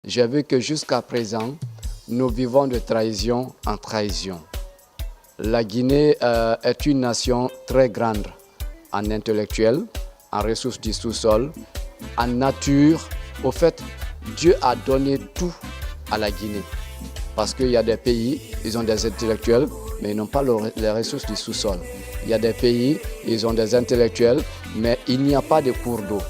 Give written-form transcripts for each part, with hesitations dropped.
J'ai vu que jusqu'à présent, nous vivons de trahison en trahison. La Guinée est une nation très grande en intellectuel, en ressources du sous-sol, en nature. Au fait, Dieu a donné tout à la Guinée. Parce qu'il y a des pays, ils ont des intellectuels, mais ils n'ont pas les ressources du sous-sol. Il y a des pays, ils ont des intellectuels, mais il n'y a pas de cours d'eau.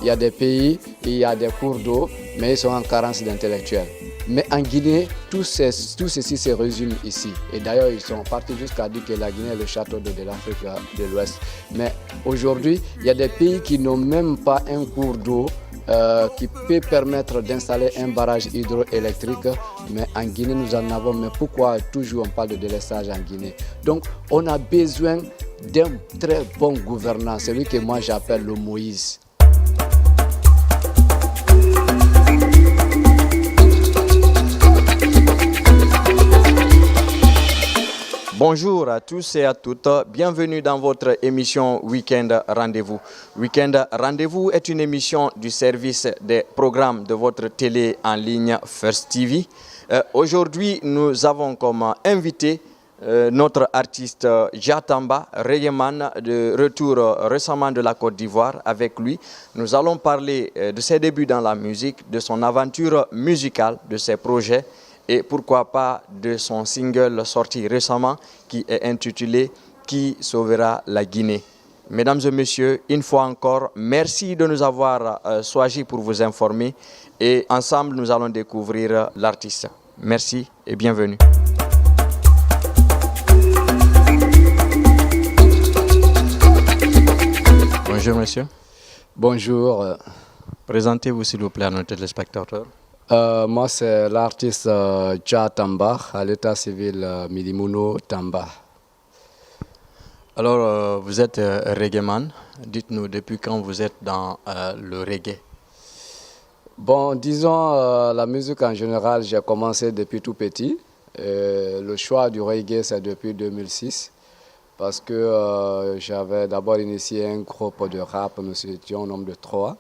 Il y a des pays, il y a des cours d'eau, mais ils sont en carence d'intellectuels. Mais en Guinée, tout ceci se résume ici. Et d'ailleurs, ils sont partis jusqu'à dire que la Guinée est le château d'eau de l'Afrique de l'Ouest. Mais aujourd'hui, il y a des pays qui n'ont même pas un cours d'eau qui peut permettre d'installer un barrage hydroélectrique. Mais en Guinée, nous en avons. Mais pourquoi toujours on parle de délestage en Guinée? Donc, on a besoin d'un très bon gouvernant, celui que moi j'appelle le Moïse. Bonjour à tous et à toutes, bienvenue dans votre émission Week-end Rendez-vous. Week-end Rendez-vous est une émission du service des programmes de votre télé en ligne First TV. Aujourd'hui, nous avons comme invité notre artiste Jah Tamba, reggaeman de retour récemment de la Côte d'Ivoire. Avec lui, nous allons parler de ses débuts dans la musique, de son aventure musicale, de ses projets, et pourquoi pas de son single sorti récemment qui est intitulé « Qui sauvera la Guinée ». Mesdames et messieurs, une fois encore, merci de nous avoir choisis pour vous informer et ensemble nous allons découvrir l'artiste. Merci et bienvenue. Bonjour monsieur. Bonjour. Présentez-vous s'il vous plaît à nos téléspectateurs. Moi, c'est l'artiste Jah Tamba, à l'état civil Milimuno Tamba. Alors, vous êtes reggaeman. Dites-nous, depuis quand vous êtes dans le reggae? Bon, disons, la musique en général, j'ai commencé depuis tout petit. Le choix du reggae, c'est depuis 2006. Parce que j'avais d'abord initié un groupe de rap, nous étions au nombre de 3.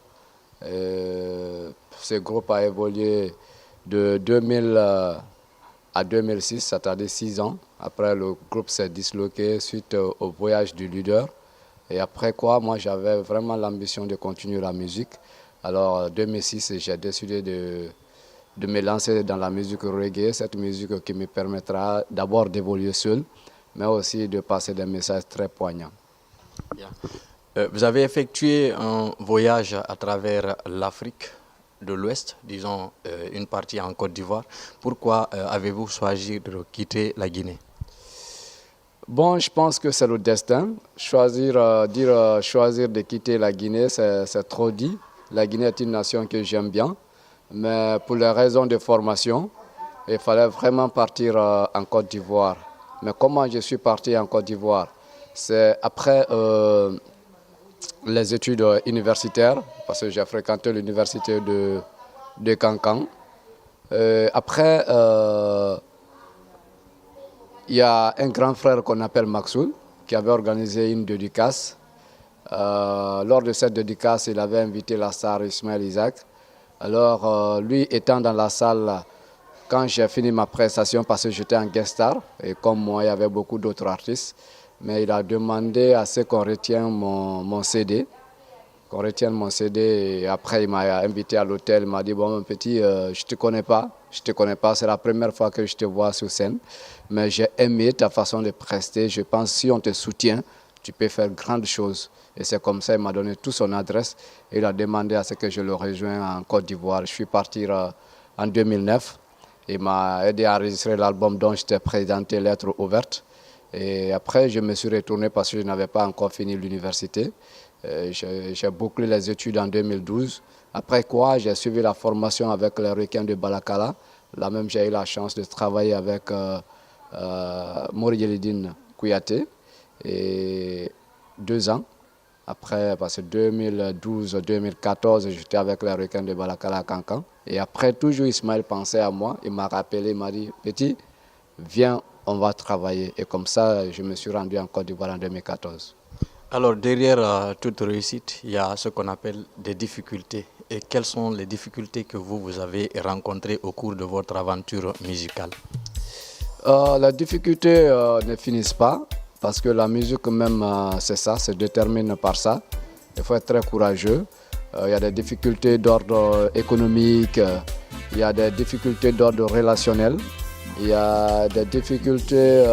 Ce groupe a évolué de 2000 à 2006, c'est-à-dire 6 ans. Après, le groupe s'est disloqué suite au voyage du leader. Et après quoi, moi, j'avais vraiment l'ambition de continuer la musique. Alors, en 2006, j'ai décidé de me lancer dans la musique reggae, cette musique qui me permettra d'abord d'évoluer seul, mais aussi de passer des messages très poignants. Yeah. Vous avez effectué un voyage à travers l'Afrique de l'Ouest, disons une partie en Côte d'Ivoire. Pourquoi avez-vous choisi de quitter la Guinée? Bon, je pense que c'est le destin. Choisir de quitter la Guinée, c'est trop dit. La Guinée est une nation que j'aime bien, mais pour les raisons de formation, il fallait vraiment partir en Côte d'Ivoire. Mais comment je suis parti en Côte d'Ivoire? C'est après les études universitaires, parce que j'ai fréquenté l'université de Cancan. Après, il y a un grand frère qu'on appelle Maxoul, qui avait organisé une dédicace. Lors de cette dédicace, il avait invité la star Ismaël Isaac. Alors, lui étant dans la salle, quand j'ai fini ma prestation, parce que j'étais en guest star, et comme moi, il y avait beaucoup d'autres artistes, mais il a demandé à ce qu'on retienne mon CD. Qu'on retienne mon CD. Et après, il m'a invité à l'hôtel. Il m'a dit, bon, mon petit, je ne te connais pas. Je te connais pas. C'est la première fois que je te vois sur scène. Mais j'ai aimé ta façon de prester. Je pense que si on te soutient, tu peux faire grandes choses. Et c'est comme ça, il m'a donné toute son adresse. Et il a demandé à ce que je le rejoigne en Côte d'Ivoire. Je suis parti en 2009. Il m'a aidé à enregistrer l'album dont je t'ai présenté Lettres ouvertes. Et après, je me suis retourné parce que je n'avais pas encore fini l'université. J'ai bouclé les études en 2012. Après quoi, j'ai suivi la formation avec les requins de Balakala. Là même, j'ai eu la chance de travailler avec Morielidine Kouyaté. Et 2 ans. Après, parce que 2012-2014, j'étais avec les requins de Balakala à Cancan. Et après, toujours Ismaël pensait à moi. Il m'a rappelé, il m'a dit, petit, viens, on va travailler. Et comme ça, je me suis rendu en Côte d'Ivoire en 2014. Alors, derrière toute réussite, il y a ce qu'on appelle des difficultés. et quelles sont les difficultés que vous avez rencontrées au cours de votre aventure musicale? Les difficultés ne finissent pas parce que la musique même, c'est ça, se détermine par ça. Il faut être très courageux. Il y a des difficultés d'ordre économique, il y a des difficultés d'ordre relationnel, il y a des difficultés,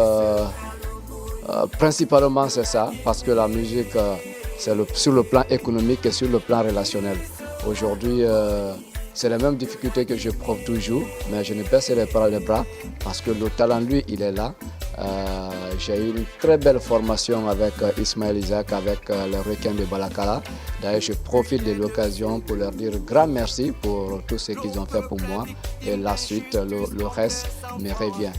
principalement c'est ça, parce que la musique, c'est sur le plan économique et sur le plan relationnel. Aujourd'hui, c'est les mêmes difficultés que j'éprouve toujours, mais je ne baisserai pas les bras parce que le talent, lui, il est là. J'ai eu une très belle formation avec Ismaël Isaac, avec les requins de Balakala. D'ailleurs, je profite de l'occasion pour leur dire grand merci pour tout ce qu'ils ont fait pour moi. Et la suite, le reste me revient.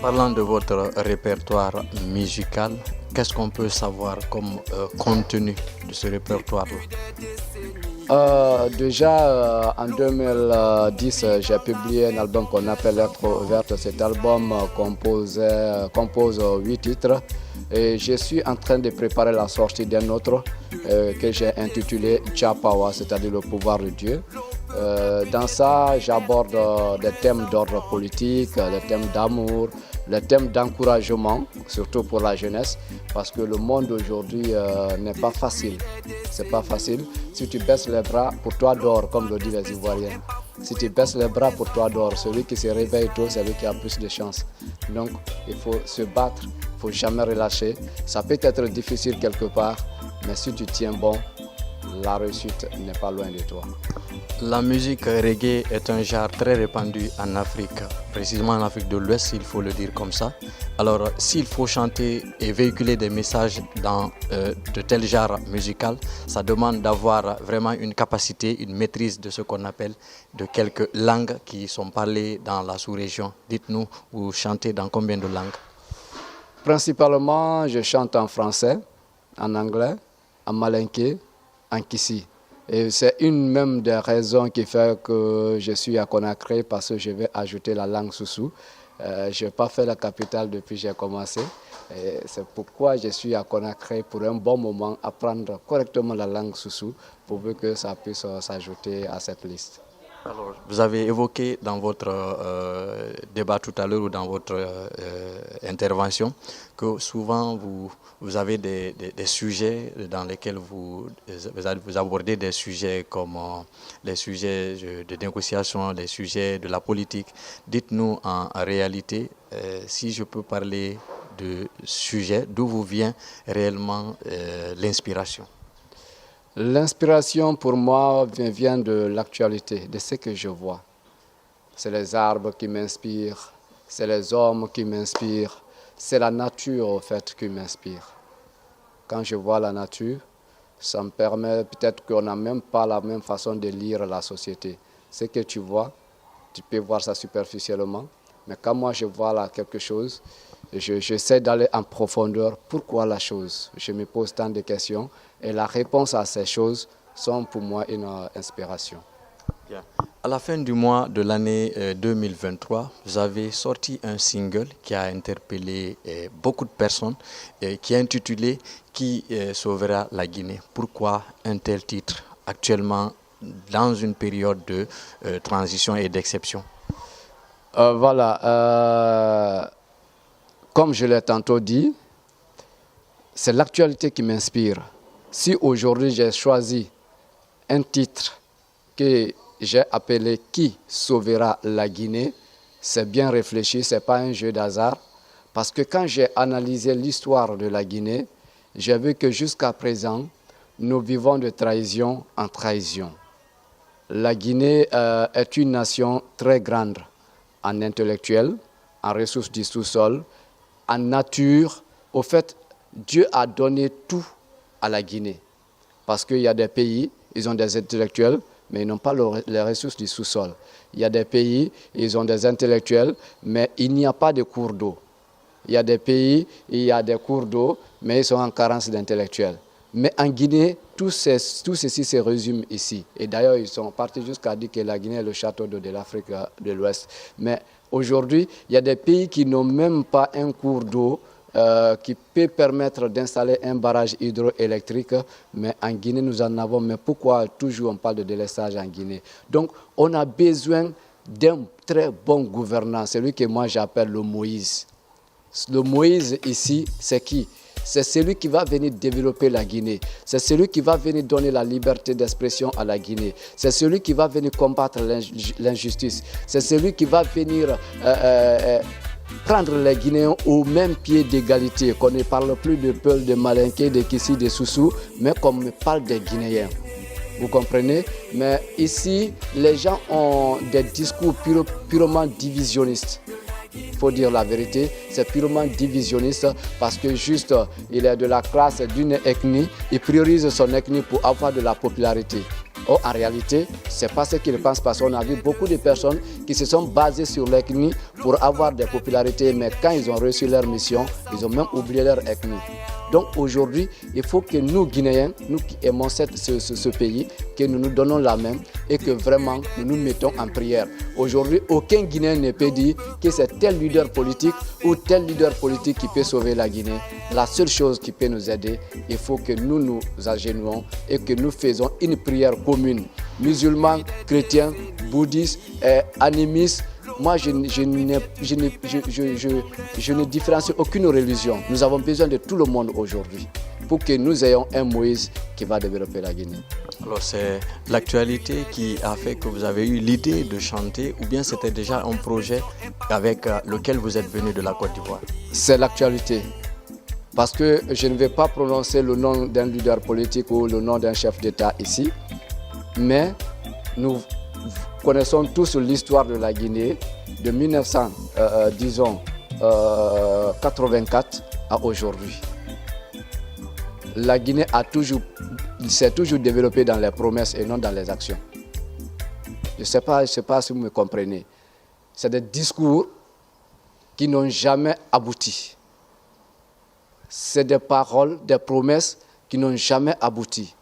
Parlant de votre répertoire musical, qu'est-ce qu'on peut savoir comme contenu de ce répertoire-là? Déjà en 2010, j'ai publié un album qu'on appelle Lettres ouvertes. Cet album compose 8 titres et je suis en train de préparer la sortie d'un autre que j'ai intitulé Tchapawa, c'est-à-dire le pouvoir de Dieu. Dans ça, j'aborde des thèmes d'ordre politique, des thèmes d'amour, les thèmes d'encouragement, surtout pour la jeunesse, parce que le monde aujourd'hui n'est pas facile. C'est pas facile. Si tu baisses les bras, pour toi d'or, comme le disent les Ivoiriens. Si tu baisses les bras, pour toi d'or, celui qui se réveille tôt, c'est lui qui a plus de chance. Donc, il faut se battre, il ne faut jamais relâcher. Ça peut être difficile quelque part, mais si tu tiens bon, la réussite n'est pas loin de toi. La musique reggae est un genre très répandu en Afrique, précisément en Afrique de l'Ouest, il faut le dire comme ça. Alors, s'il faut chanter et véhiculer des messages dans de tels genres musicaux, ça demande d'avoir vraiment une capacité, une maîtrise de ce qu'on appelle de quelques langues qui sont parlées dans la sous-région. Dites-nous, vous chantez dans combien de langues? Principalement, je chante en français, en anglais, en malinké, en kissi. Et c'est une même des raisons qui fait que je suis à Conakry parce que je vais ajouter la langue soussou. Je n'ai pas fait la capitale depuis que j'ai commencé. Et c'est pourquoi je suis à Conakry pour un bon moment apprendre correctement la langue soussou pour que ça puisse s'ajouter à cette liste. Alors, vous avez évoqué dans votre débat tout à l'heure ou dans votre intervention que souvent vous avez des sujets dans lesquels vous abordez des sujets comme les sujets de négociation, les sujets de la politique. Dites-nous en réalité, si je peux parler de sujets, d'où vous vient réellement l'inspiration? L'inspiration pour moi vient de l'actualité, de ce que je vois. C'est les arbres qui m'inspirent, c'est les hommes qui m'inspirent, c'est la nature au fait qui m'inspire. Quand je vois la nature, ça me permet, peut-être qu'on n'a même pas la même façon de lire la société. Ce que tu vois, tu peux voir ça superficiellement, mais quand moi je vois là quelque chose, j'essaie d'aller en profondeur. Pourquoi la chose? Je me pose tant de questions et la réponse à ces choses sont pour moi une inspiration. Bien. À la fin du mois de l'année 2023, vous avez sorti un single qui a interpellé beaucoup de personnes, qui est intitulé « Qui sauvera la Guinée ?» Pourquoi un tel titre actuellement dans une période de transition et d'exception? Comme je l'ai tantôt dit, c'est l'actualité qui m'inspire. Si aujourd'hui j'ai choisi un titre que j'ai appelé « Qui sauvera la Guinée ?» c'est bien réfléchi, ce n'est pas un jeu d'hasard. Parce que quand j'ai analysé l'histoire de la Guinée, j'ai vu que jusqu'à présent, nous vivons de trahison en trahison. La Guinée est une nation très grande en intellectuel, en ressources du sous-sol, en nature. Au fait, Dieu a donné tout à la Guinée. Parce qu'il y a des pays, ils ont des intellectuels, mais ils n'ont pas les ressources du sous-sol. Il y a des pays, ils ont des intellectuels, mais il n'y a pas de cours d'eau. Il y a des pays, il y a des cours d'eau, mais ils sont en carence d'intellectuels. Mais en Guinée, tout ceci se résume ici. Et d'ailleurs, ils sont partis jusqu'à dire que la Guinée est le château d'eau de l'Afrique de l'Ouest. Mais aujourd'hui, il y a des pays qui n'ont même pas un cours d'eau qui peut permettre d'installer un barrage hydroélectrique, mais en Guinée, nous en avons. Mais pourquoi toujours on parle de délestage en Guinée? Donc, on a besoin d'un très bon gouvernant, celui que moi j'appelle le Moïse. Le Moïse ici, c'est qui? C'est celui qui va venir développer la Guinée. C'est celui qui va venir donner la liberté d'expression à la Guinée. C'est celui qui va venir combattre l'injustice. C'est celui qui va venir prendre les Guinéens au même pied d'égalité. Qu'on ne parle plus de Peul, de Malinké, de Kissi, de Soussou, mais qu'on parle des Guinéens. Vous comprenez? Mais ici, les gens ont des discours purement divisionnistes. Il faut dire la vérité, c'est purement divisionniste parce que juste, il est de la classe d'une ethnie, il priorise son ethnie pour avoir de la popularité. Or, en réalité, ce n'est pas ce qu'il pense parce qu'on a vu beaucoup de personnes qui se sont basées sur l'ethnie pour avoir des popularités, mais quand ils ont reçu leur mission, ils ont même oublié leur ethnie. Donc aujourd'hui, il faut que nous, Guinéens, nous qui aimons ce pays, que nous nous donnons la main et que vraiment nous nous mettons en prière. Aujourd'hui, aucun Guinéen ne peut dire que c'est tel leader politique ou tel leader politique qui peut sauver la Guinée. La seule chose qui peut nous aider, il faut que nous nous agenouillons et que nous faisons une prière commune. Musulmans, chrétiens, bouddhistes, animistes. Moi, je ne différencie aucune religion. Nous avons besoin de tout le monde aujourd'hui pour que nous ayons un Moïse qui va développer la Guinée. Alors, c'est l'actualité qui a fait que vous avez eu l'idée de chanter ou bien c'était déjà un projet avec lequel vous êtes venu de la Côte d'Ivoire? C'est l'actualité. Parce que je ne vais pas prononcer le nom d'un leader politique ou le nom d'un chef d'État ici, mais nous connaissons tous l'histoire de la Guinée de 1984 à aujourd'hui. La Guinée s'est toujours développée dans les promesses et non dans les actions. Je ne sais pas si vous me comprenez. C'est des discours qui n'ont jamais abouti. C'est des paroles, des promesses qui n'ont jamais abouti.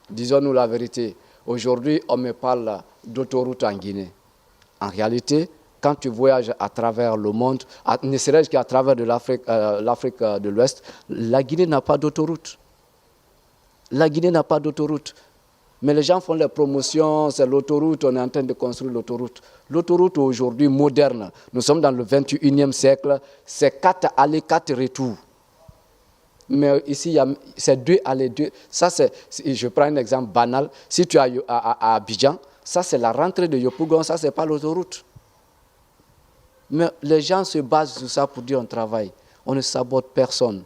Disons-nous la vérité. Aujourd'hui, on me parle d'autoroute en Guinée. En réalité, quand tu voyages à travers le monde, ne serait-ce qu'à travers de l'Afrique de l'Ouest, la Guinée n'a pas d'autoroute. La Guinée n'a pas d'autoroute. Mais les gens font les promotions, c'est l'autoroute, on est en train de construire l'autoroute. L'autoroute aujourd'hui moderne, nous sommes dans le 21e siècle, c'est 4 allées, 4 retours. Mais ici, c'est 2 allées, 2. Ça, je prends un exemple banal. Si tu es à Abidjan, ça c'est la rentrée de Yopougon, ça c'est pas l'autoroute. Mais les gens se basent sur ça pour dire on travaille. On ne sabote personne.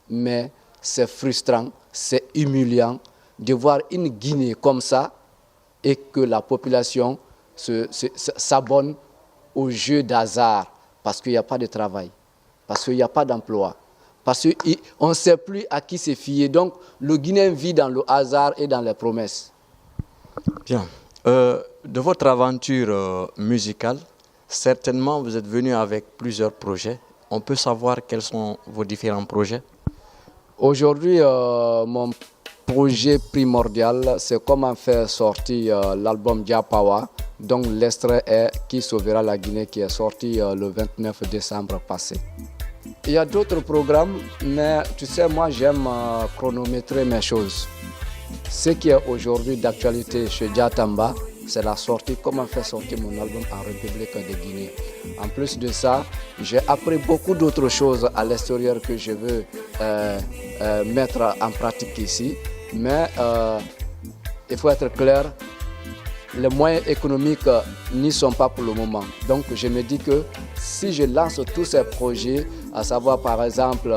Mais c'est frustrant, c'est humiliant de voir une Guinée comme ça et que la population s'abonne au jeu d'hasard parce qu'il n'y a pas de travail, parce qu'il n'y a pas d'emploi. Parce qu'on ne sait plus à qui se fier. Donc, le Guinéen vit dans le hasard et dans les promesses. Bien. De votre aventure musicale, certainement vous êtes venu avec plusieurs projets. On peut savoir quels sont vos différents projets? Aujourd'hui, mon projet primordial, c'est comment faire sortir l'album Diapawa, dont l'extrait est Qui sauvera la Guinée, qui est sorti le 29 décembre passé. Il y a d'autres programmes, mais tu sais, moi j'aime chronométrer mes choses. Ce qui est aujourd'hui d'actualité chez Diatamba, c'est la sortie, comment faire sortir mon album en République de Guinée. En plus de ça, j'ai appris beaucoup d'autres choses à l'extérieur que je veux mettre en pratique ici. Mais il faut être clair, les moyens économiques n'y sont pas pour le moment. Donc je me dis que si je lance tous ces projets, à savoir par exemple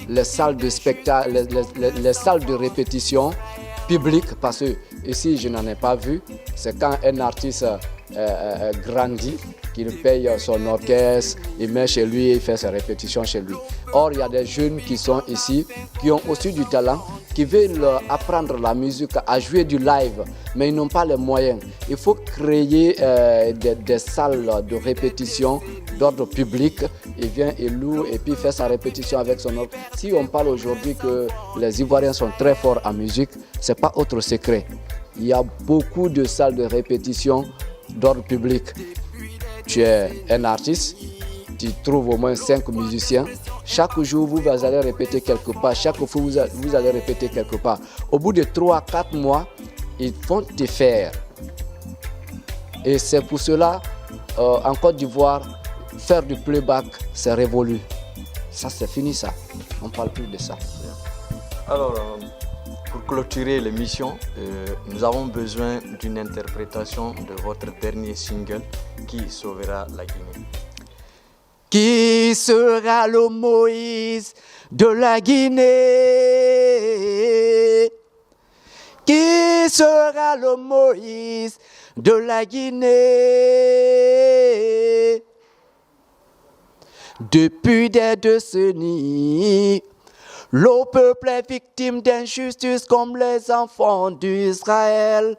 les salles de spectacle, les salles de répétition publiques, parce que ici je n'en ai pas vu, c'est quand un artiste grandit, qu'il paye son orchestre, il met chez lui, il fait ses répétitions chez lui. Or, il y a des jeunes qui sont ici, qui ont aussi du talent, qui veulent apprendre la musique, à jouer du live, mais ils n'ont pas les moyens. Il faut créer des salles de répétition d'ordre public. Il vient, il loue et puis il fait sa répétition avec son orchestre. Si on parle aujourd'hui que les Ivoiriens sont très forts en musique, ce n'est pas autre secret. Il y a beaucoup de salles de répétition d'ordre public. Tu es un artiste, tu trouves au moins 5 musiciens. Chaque jour, vous allez répéter quelque part. Chaque fois, vous allez répéter quelque part. Au bout de 3-4 mois, ils vont te faire. Et c'est pour cela, en Côte d'Ivoire, faire du playback, c'est révolu. Ça, c'est fini ça. On ne parle plus de ça. Alors, pour clôturer l'émission, nous avons besoin d'une interprétation de votre dernier single, Qui sauvera la Guinée. Qui sera le Moïse de la Guinée? Qui sera le Moïse de la Guinée? Depuis des décennies, le peuple est victime d'injustice comme les enfants d'Israël.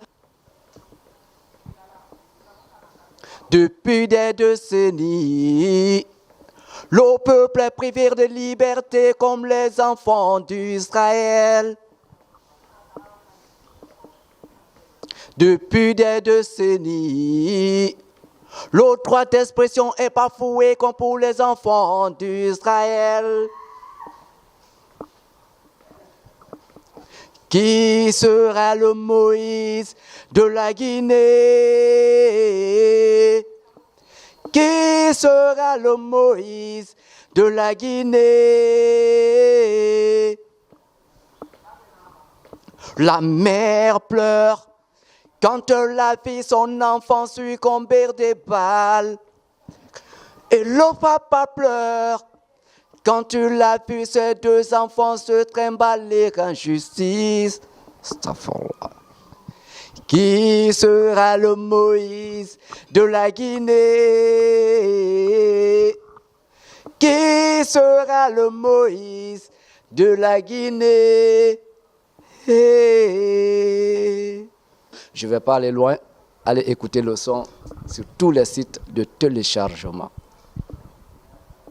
Depuis des décennies, le peuple est privé de liberté comme les enfants d'Israël. Depuis des décennies, le droit d'expression est bafoué comme pour les enfants d'Israël. Qui sera le Moïse de la Guinée? Qui sera le Moïse de la Guinée? La mère pleure quand elle a vu son enfant succomber des balles. Et le papa pleure quand tu l'as vu ses 2 enfants se trimballer en justice. Qui sera le Moïse de la Guinée? Qui sera le Moïse de la Guinée? Je ne vais pas aller loin. Allez écouter le son sur tous les sites de téléchargement.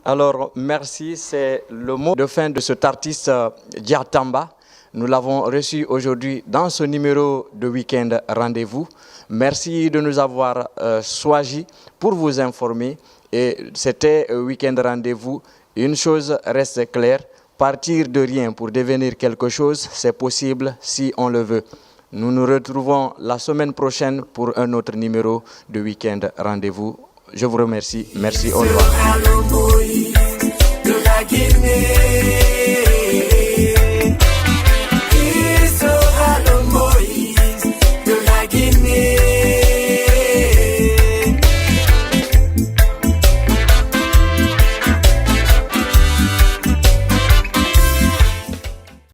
Alors, merci. C'est le mot de fin de cet artiste Diatamba. Nous l'avons reçu aujourd'hui dans ce numéro de Week-end Rendez-vous. Merci de nous avoir choisis pour vous informer. Et c'était Week-end Rendez-vous. Une chose reste claire, partir de rien pour devenir quelque chose, c'est possible si on le veut. Nous nous retrouvons la semaine prochaine pour un autre numéro de Week-end Rendez-vous. Je vous remercie. Merci, au revoir.